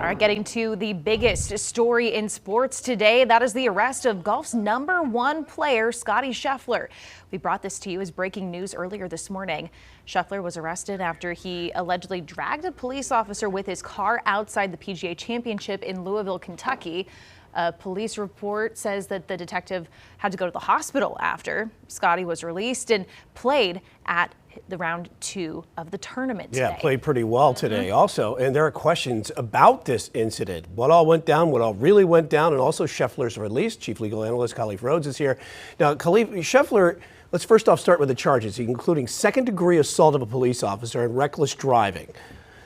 All right, getting to the biggest story in sports today. That is the arrest of golf's #1 player, Scottie Scheffler. We brought this to you as breaking news earlier this morning. Scheffler was arrested after he allegedly dragged a police officer with his car outside the PGA Championship in Louisville, Kentucky. A police report says that the detective had to go to the hospital after. Scottie was released and played at the round 2 of the tournament today. Yeah, played pretty well today also. And there are questions about this incident. What all went down, what all really went down, and also Scheffler's release. Chief Legal Analyst Khalif Rhodes is here. Now, Khalif, Scheffler, let's first off start with the charges, including second-degree assault of a police officer and reckless driving.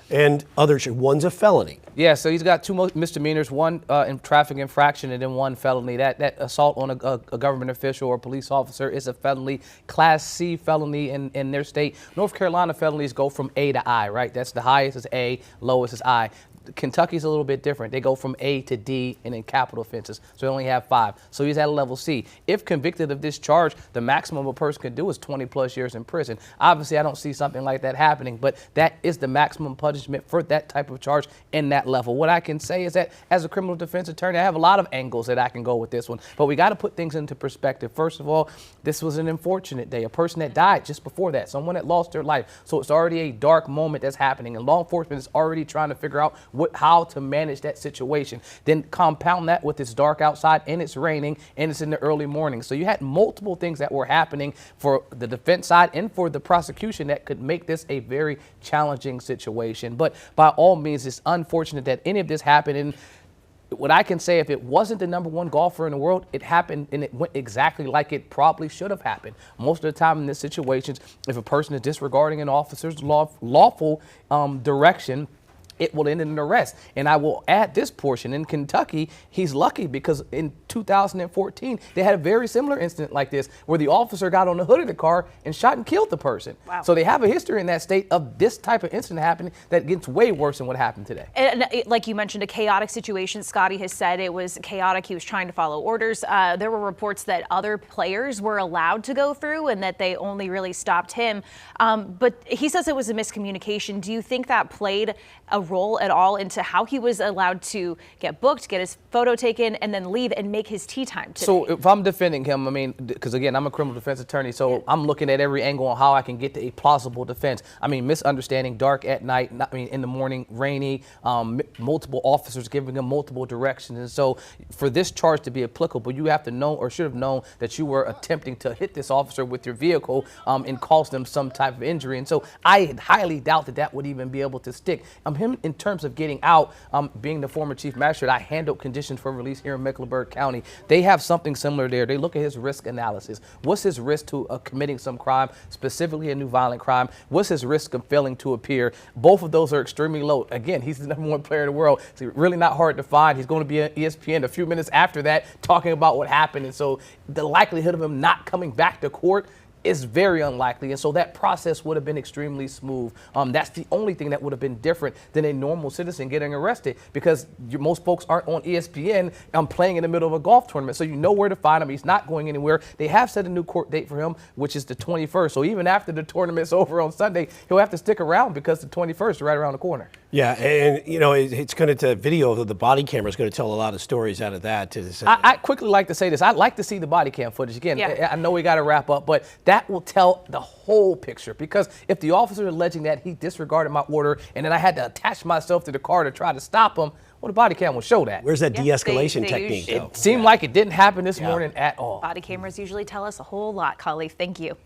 And others, one's a felony. Yeah, so he's got 2 misdemeanors, one in traffic infraction and then 1 felony. That assault on a government official or police officer is a felony, Class C felony in their state. North Carolina felonies go from A to I, right? That's the highest is A, lowest is I. Kentucky's a little bit different. They go from A to D and in capital offenses. So they only have 5. So he's at a level C. If convicted of this charge, the maximum a person can do is 20+ years in prison. Obviously, I don't see something like that happening, but that is the maximum punishment for that type of charge in that level. What I can say is that as a criminal defense attorney, I have a lot of angles that I can go with this one, but we got to put things into perspective. First of all, this was an unfortunate day. A person that died just before that, someone that lost their life. So it's already a dark moment that's happening, and law enforcement is already trying to figure out how to manage that situation. Then compound that with it's dark outside and it's raining and it's in the early morning. So you had multiple things that were happening for the defense side and for the prosecution that could make this a very challenging situation. But by all means, it's unfortunate that any of this happened. And what I can say, if it wasn't the #1 golfer in the world, it happened and it went exactly like it probably should have happened. Most of the time in these situations, if a person is disregarding an officer's lawful direction, it will end in an arrest. And I will add this portion. In Kentucky, he's lucky because in 2014, they had a very similar incident like this where the officer got on the hood of the car and shot and killed the person. Wow. So they have a history in that state of this type of incident happening that gets way worse than what happened today. And like you mentioned, a chaotic situation. Scottie has said it was chaotic. He was trying to follow orders. There were reports that other players were allowed to go through and that they only really stopped him. But he says it was a miscommunication. Do you think that played a role at all into how he was allowed to get booked, get his photo taken, and then leave and make his tee time today? So if I'm defending him, I mean, because again, I'm a criminal defense attorney, so I'm looking at every angle on how I can get to a plausible defense. I mean, misunderstanding, dark at night, in the morning, rainy, multiple officers giving him multiple directions. And so for this charge to be applicable, you have to know or should have known that you were attempting to hit this officer with your vehicle and cause them some type of injury. And so I highly doubt that that would even be able to stick. Him in terms of getting out, being the former chief magistrate, I handled conditions for release here in Mecklenburg County. They have something similar there. They look at his risk analysis. What's his risk to committing some crime, specifically a new violent crime? What's his risk of failing to appear? Both of those are extremely low. Again, he's the #1 player in the world. It's really not hard to find. He's going to be on ESPN a few minutes after that talking about what happened. And so the likelihood of him not coming back to court is very unlikely, and so that process would have been extremely smooth. That's the only thing that would have been different than a normal citizen getting arrested, because most folks aren't on ESPN playing in the middle of a golf tournament, so you know where to find him. He's not going anywhere. They have set a new court date for him, which is the 21st, so even after the tournament's over on Sunday, he'll have to stick around because the 21st is right around the corner. Yeah, and you know, it's going to, video of the body camera is going to tell a lot of stories out of that. I quickly like to say this. I'd like to see the body cam footage. Again, yeah. I know we got to wrap up, but that will tell the whole picture, because if the officer is alleging that he disregarded my order and then I had to attach myself to the car to try to stop him, well, the body cam will show that. Where's that de-escalation technique, though? It seemed like it didn't happen this morning at all. Body cameras usually tell us a whole lot, Khalif. Thank you.